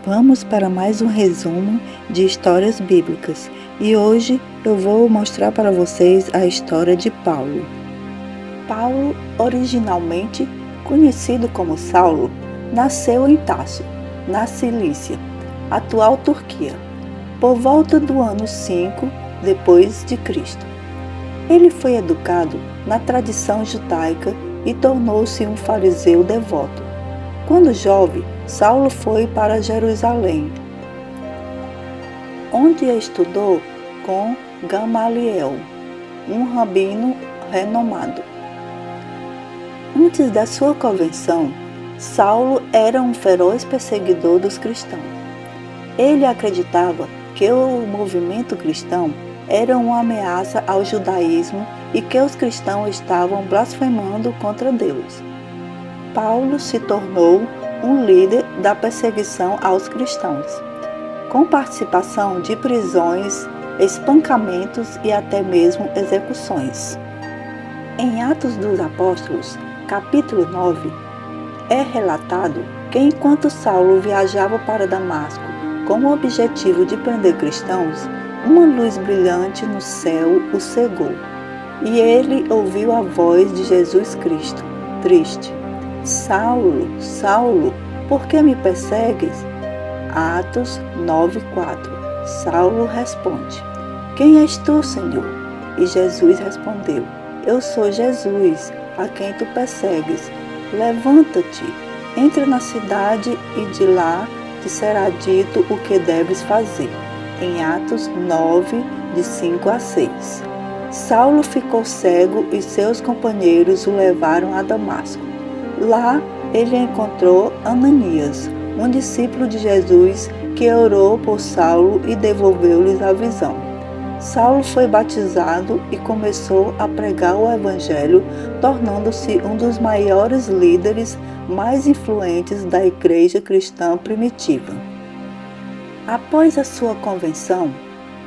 Vamos para mais um resumo de histórias bíblicas e hoje eu vou mostrar para vocês a história de Paulo. Paulo, originalmente conhecido como Saulo, nasceu em Tarso, na Cilícia, atual Turquia, por volta do ano 5 depois de Cristo. Ele foi educado na tradição judaica e tornou-se um fariseu devoto. Quando jovem, Saulo foi para Jerusalém, onde estudou com Gamaliel, um rabino renomado. Antes da sua conversão, Saulo era um feroz perseguidor dos cristãos. Ele acreditava que o movimento cristão era uma ameaça ao judaísmo e que os cristãos estavam blasfemando contra Deus. Paulo se tornou um líder da perseguição aos cristãos, com participação de prisões, espancamentos e até mesmo execuções. Em Atos dos Apóstolos, capítulo 9, é relatado que enquanto Saulo viajava para Damasco com o objetivo de prender cristãos, uma luz brilhante no céu o cegou, e ele ouviu a voz de Jesus Cristo, triste: Saulo, Saulo, por que me persegues? Atos 9:4. Saulo responde: Quem és tu, Senhor? E Jesus respondeu: Eu sou Jesus, a quem tu persegues. Levanta-te, entra na cidade e de lá te será dito o que deves fazer. Em Atos 9, de 5 a 6. Saulo ficou cego e seus companheiros o levaram a Damasco. Lá ele encontrou Ananias, um discípulo de Jesus que orou por Saulo e devolveu-lhes a visão. Saulo foi batizado e começou a pregar o Evangelho, tornando-se um dos maiores líderes mais influentes da igreja cristã primitiva. Após a sua conversão,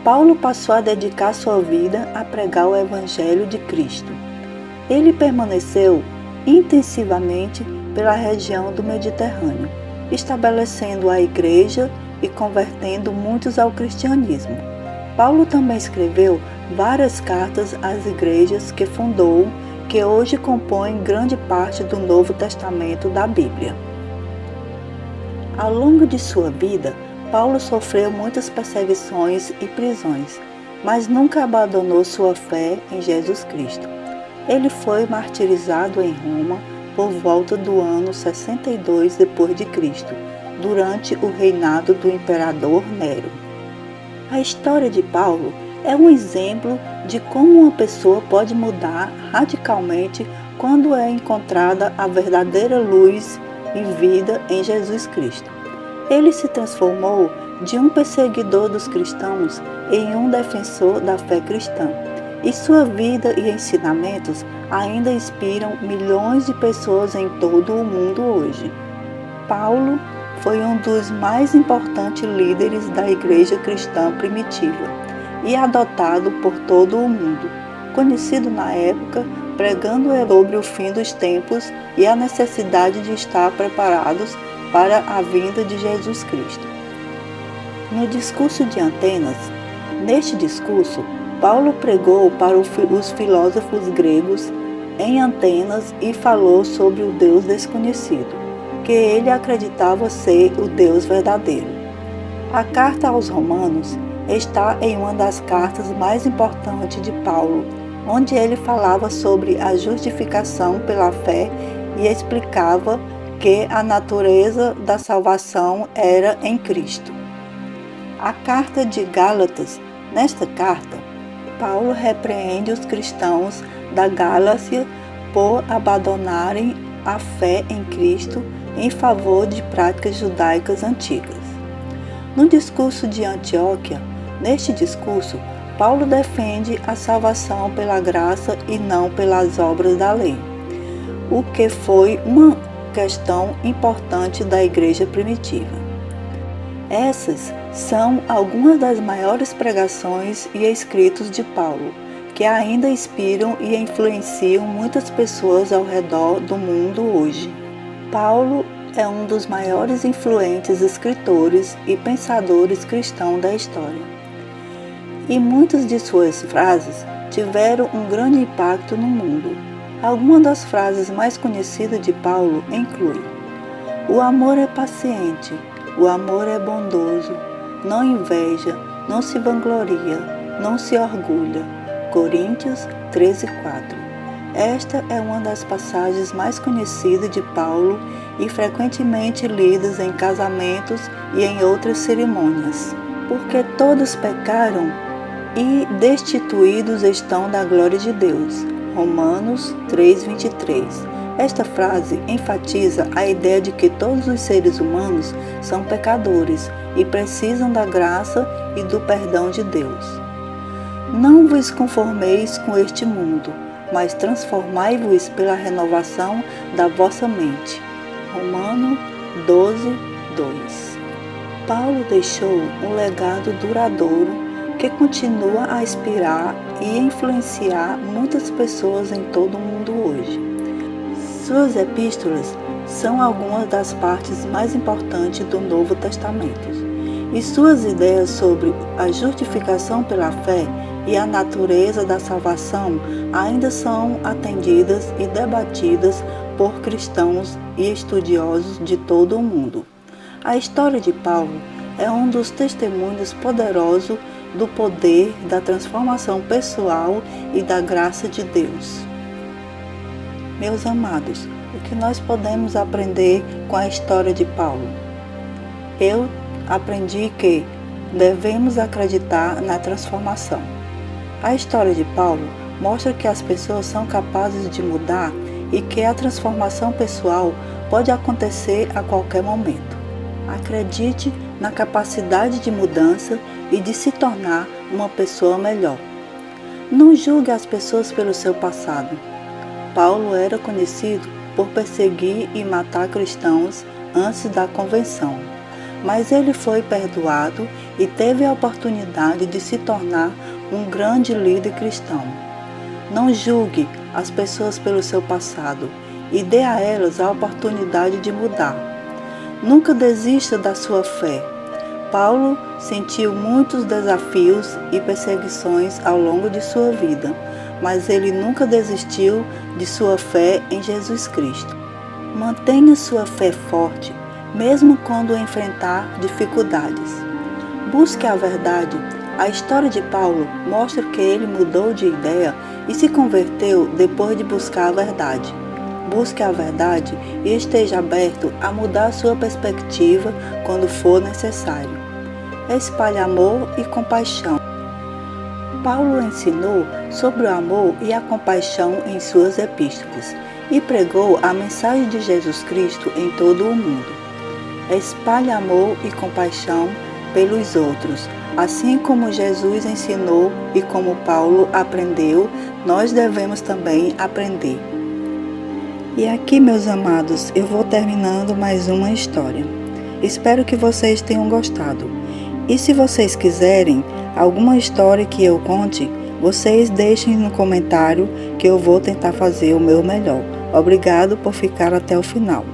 Paulo passou a dedicar sua vida a pregar o Evangelho de Cristo. Ele permaneceu intensivamente pela região do Mediterrâneo, estabelecendo a igreja e convertendo muitos ao cristianismo. Paulo também escreveu várias cartas às igrejas que fundou, que hoje compõem grande parte do Novo Testamento da Bíblia. Ao longo de sua vida, Paulo sofreu muitas perseguições e prisões, mas nunca abandonou sua fé em Jesus Cristo. Ele foi martirizado em Roma por volta do ano 62 depois de Cristo, durante o reinado do imperador Nero. A história de Paulo é um exemplo de como uma pessoa pode mudar radicalmente quando é encontrada a verdadeira luz e vida em Jesus Cristo. Ele se transformou de um perseguidor dos cristãos em um defensor da fé cristã, e sua vida e ensinamentos ainda inspiram milhões de pessoas em todo o mundo hoje. Paulo foi um dos mais importantes líderes da igreja cristã primitiva e adotado por todo o mundo, conhecido na época, pregando sobre o fim dos tempos e a necessidade de estar preparados para a vinda de Jesus Cristo. No discurso de Atenas, neste discurso, Paulo pregou para os filósofos gregos em Atenas e falou sobre o Deus desconhecido, que ele acreditava ser o Deus verdadeiro. A carta aos Romanos está em uma das cartas mais importantes de Paulo, onde ele falava sobre a justificação pela fé e explicava que a natureza da salvação era em Cristo. A carta de Gálatas. Nesta carta, Paulo repreende os cristãos da Gálacia por abandonarem a fé em Cristo em favor de práticas judaicas antigas. No discurso de Antioquia, neste discurso, Paulo defende a salvação pela graça e não pelas obras da lei, o que foi uma questão importante da igreja primitiva. Essas são algumas das maiores pregações e escritos de Paulo, que ainda inspiram e influenciam muitas pessoas ao redor do mundo hoje. Paulo é um dos maiores influentes escritores e pensadores cristãos da história. E muitas de suas frases tiveram um grande impacto no mundo. Algumas das frases mais conhecidas de Paulo incluem: o amor é paciente, o amor é bondoso, não inveja, não se vangloria, não se orgulha. Coríntios 13:4. Esta é uma das passagens mais conhecidas de Paulo e frequentemente lidas em casamentos e em outras cerimônias. Porque todos pecaram e destituídos estão da glória de Deus. Romanos 3:23. Esta frase enfatiza a ideia de que todos os seres humanos são pecadores e precisam da graça e do perdão de Deus. Não vos conformeis com este mundo, mas transformai-vos pela renovação da vossa mente. Romanos 12:2. Paulo deixou um legado duradouro que continua a inspirar e influenciar muitas pessoas em todo o mundo hoje. Suas epístolas são algumas das partes mais importantes do Novo Testamento, e suas ideias sobre a justificação pela fé e a natureza da salvação ainda são atendidas e debatidas por cristãos e estudiosos de todo o mundo. A história de Paulo é um dos testemunhos poderosos do poder da transformação pessoal e da graça de Deus. Meus amados, o que nós podemos aprender com a história de Paulo? Eu aprendi que devemos acreditar na transformação. A história de Paulo mostra que as pessoas são capazes de mudar e que a transformação pessoal pode acontecer a qualquer momento. Acredite na capacidade de mudança e de se tornar uma pessoa melhor. Não julgue as pessoas pelo seu passado. Paulo era conhecido por perseguir e matar cristãos antes da convenção, mas ele foi perdoado e teve a oportunidade de se tornar um grande líder cristão. Não julgue as pessoas pelo seu passado e dê a elas a oportunidade de mudar. Nunca desista da sua fé. Paulo sentiu muitos desafios e perseguições ao longo de sua vida, mas ele nunca desistiu de sua fé em Jesus Cristo. Mantenha sua fé forte, mesmo quando enfrentar dificuldades. Busque a verdade. A história de Paulo mostra que ele mudou de ideia e se converteu depois de buscar a verdade. Busque a verdade e esteja aberto a mudar sua perspectiva quando for necessário. Espalhe amor e compaixão. Paulo ensinou sobre o amor e a compaixão em suas epístolas e pregou a mensagem de Jesus Cristo em todo o mundo. Espalhe amor e compaixão pelos outros. Assim como Jesus ensinou e como Paulo aprendeu, nós devemos também aprender. E aqui, meus amados, eu vou terminando mais uma história. Espero que vocês tenham gostado. E se vocês quiserem alguma história que eu conte, vocês deixem no comentário que eu vou tentar fazer o meu melhor. Obrigado por ficar até o final.